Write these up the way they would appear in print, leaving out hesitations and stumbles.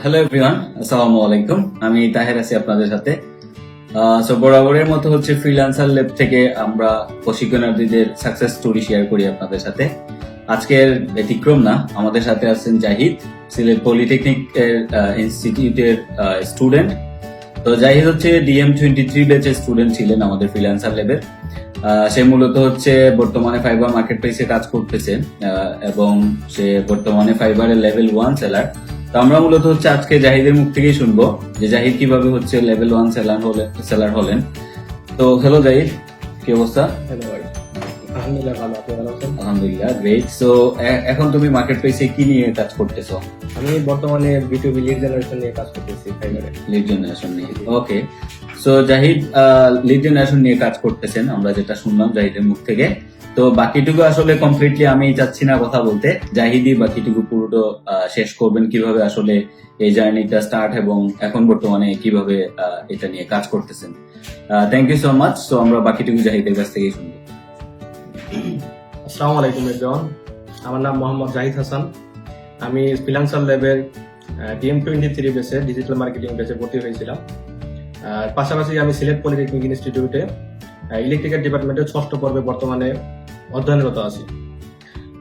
Hello everyone, আসসালামু আলাইকুম। আমি তাহের আছি আপনাদের সাথে। বরাবরের মতো হচ্ছে ফ্রিল্যান্সার ল্যাব থেকে আমরা প্রশিক্ষণার্থীদের সাকসেস স্টোরি শেয়ার করি আপনাদের সাথে। আজকের ব্যতিক্রম না, আমাদের সাথে আছেন জাহিদ, সিলেট পলিটেকনিক ইনস্টিটিউটের স্টুডেন্ট। তো জাহিদ হচ্ছে DM23 ব্যাচের স্টুডেন্ট ছিলেন আমাদের ফ্রিল্যান্সার ল্যাবের। সে মূলত হচ্ছে বর্তমানে ফাইবার মার্কেট প্লেসে কাজ করতেছে এবং সে বর্তমানে ফাইবারের লেভেল 1 সেলার। তো আমরা মূলত হচ্ছে আজকে জাহিদের মুখ থেকেই শুনবো যে জাহিদ কিভাবে হচ্ছে লেভেল 1 সেলার হলেন। তো হ্যালো জাহিদ, কি অবস্থা? আলহামদুলিল্লাহ ভালো, আপনি ভালো আছেন? আলহামদুলিল্লাহ, গ্রেট। সো এখন তুমি মার্কেট প্লেসে কি নিয়ে কাজ করতেছো? আমি বর্তমানে B2B লিড জেনারেশন নিয়ে কাজ করতেছি ফাইবারে। লিড জেনারেশন নিয়ে, ওকে। সো জাহিদ লিড জেনারেশন নিয়ে কাজ করতেছেন, আমরা যেটা শুনলাম জাহিদের মুখ থেকে। তো বাকিটুকু আসলে কমপ্লিটলি আমি চাচ্ছি না কথা বলতে, জাহিদই বাকিটুকু পুরোটা শেষ করবেন, কিভাবে আসলে এই জার্নিটা স্টার্ট এবং এখন বর্তমানে কিভাবে এটা নিয়ে কাজ করতেছেন। Thank you so much. So আমরা বাকিটুকু জাহিদের কাছ থেকেই শুনবো। আসসালামু আলাইকুম এভরিওয়ান, আমার নাম মোহাম্মদ জাহিদ হাসান। আমি ফ্রিল্যান্সার ল্যাবের DM23 ব্যাচে ডিজিটাল মার্কেটিং ব্যাচে ভর্তি হয়েছিলাম। আর পাশাপাশি আমি সিলেট পলিটেকনিক ইনস্টিটিউটে ইলেকট্রিক্যাল ডিপার্টমেন্টের 6ষ্ঠ পর্বে বর্তমানে অধ্যয়নরত আছি।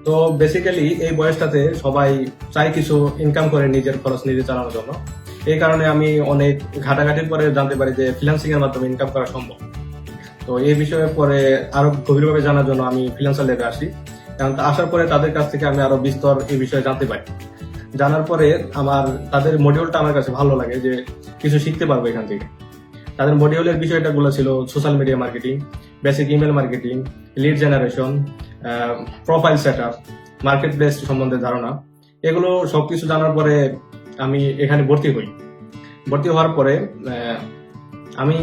তো বেসিক্যালি এই বয়সটাতে সবাই চাই কিছু ইনকাম করে নিজের খরচ নিজে চালানোর জন্য। এই কারণে আমি অনেক ঘাটাঘাটির পরে জানতে পারি যে ফ্রিল্যান্সিং এর মাধ্যমে ইনকাম করা সম্ভব। তো এই বিষয়ে পরে আরো গভীরভাবে জানার জন্য আমি ফ্রিল্যান্সার ল্যাবে আসি, কারণ আসার পরে তাদের কাছ থেকে আমি আরো বিস্তর এই বিষয়ে জানতে পারি। জানার পরে তাদের মডিউলটা আমার কাছে ভালো লাগে, যে কিছু শিখতে পারবো এখান থেকে। তাদের মডিউলের বিষয়টা গুলো ছিল social media marketing, basic email marketing, lead generation, profile setup, market place সম্বন্ধে ধারণা। এগুলো সবকিছু জানার পরে আমি এখানে ভর্তি হই। ভর্তি হওয়ার পরে আমি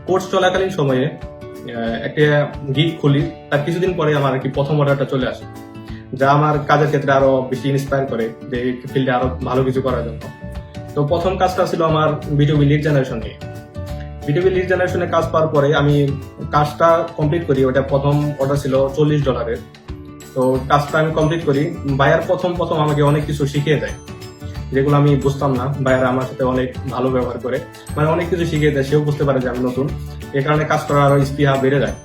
কোর্স চলাকালীন সময়ে একটা গিগ খুলি। তার কিছুদিন পরে আমার আর কি প্রথম অর্ডারটা চলে আসে, যা আমার কাজের ক্ষেত্রে আরো বেশি ইন্সপায়ার করে যে এই ফিল্ডে আরো ভালো কিছু করার জন্য। তো প্রথম কাজটা ছিল আমার B2B লিড জেনারেশন নিয়ে। B2B লিড জেনারেশনে কাজ পাওয়ার পরে আমি কাজটা কমপ্লিট করি। ওটা প্রথম অর্ডার ছিল $40। তো কাজটা আমি কমপ্লিট করি। বায়ার প্রথম আমাকে অনেক কিছু শিখিয়ে দেয়, যেগুলো আমি বুঝতাম না। বায়ার আমার সাথে অনেক ভালো ব্যবহার করে, মানে অনেক কিছু শিখিয়ে দেয়। সেও বুঝতে পারে যে আমি নতুন, এই কারণে কাজ করার আরো স্পৃহা বেড়ে যায়।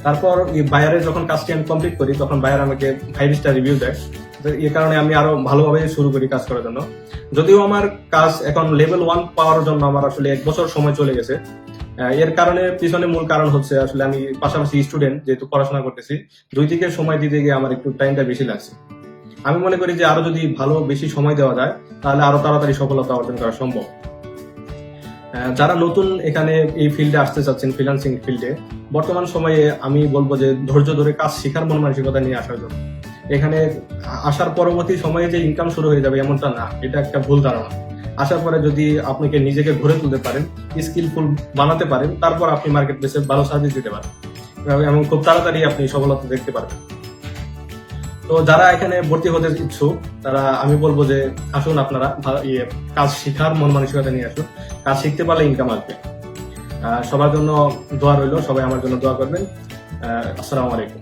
তারপর বায়ারের যখন কাজটি আমি কমপ্লিট করি, তখন বায়ার আমাকে 5 স্টার রিভিউ দেয়। এই কারণে আমি আরো ভালোভাবে শুরু করি কাজ করার জন্য। যদিও আমার কাজ এখন লেভেল 1 পাওয়ার জন্য আমার আসলে 1 বছর সময় চলে গেছে। এর কারণে পিছনে মূল কারণ হচ্ছে আসলে আমি পাশাপাশি স্টুডেন্ট, যেহেতু পড়াশোনা করতেছি, দুই দিকে সময় দিতে গিয়ে আমার একটু টাইমটা বেশি লাগছে। আমি মনে করি যে আরো যদি ভালো বেশি সময় দেওয়া যায়, তাহলে আরো তাড়াতাড়ি সফলতা অর্জন করা সম্ভব। যারা নতুন এখানে এই ফিল্ডে আসতে চাচ্ছেন, ফ্রিল্যান্সিং ফিল্ডে, বর্তমান সময়ে আমি বলবো যে ধৈর্য ধরে কাজ শেখার মন মানসিকতা নিয়ে আসার জন্য। এখানে আসার পরবর্তী সময়ে যে ইনকাম শুরু হয়ে যাবে এমনটা না, এটা একটা ভুল ধারণা। আসার পরে যদি আপনাকে নিজেকে গড়ে তুলতে পারেন, স্কিলফুল বানাতে পারেন, তারপর আপনি মার্কেট প্লেসে ভালো সার্ভিস দিতে পারেন এবং খুব তাড়াতাড়ি আপনি সফলতা দেখতে পারবেন। তো যারা এখানে ভর্তি হতে ইচ্ছুক, তারা আমি বলবো যে আসুন, আপনারা কাজ শেখার মন মানসিকতা নিয়ে আসুন। কাজ শিখতে পারলে ইনকাম আসবে। সবার জন্য দোয়া রইল, সবাই আমার জন্য দোয়া করবেন। আসসালামু আলাইকুম।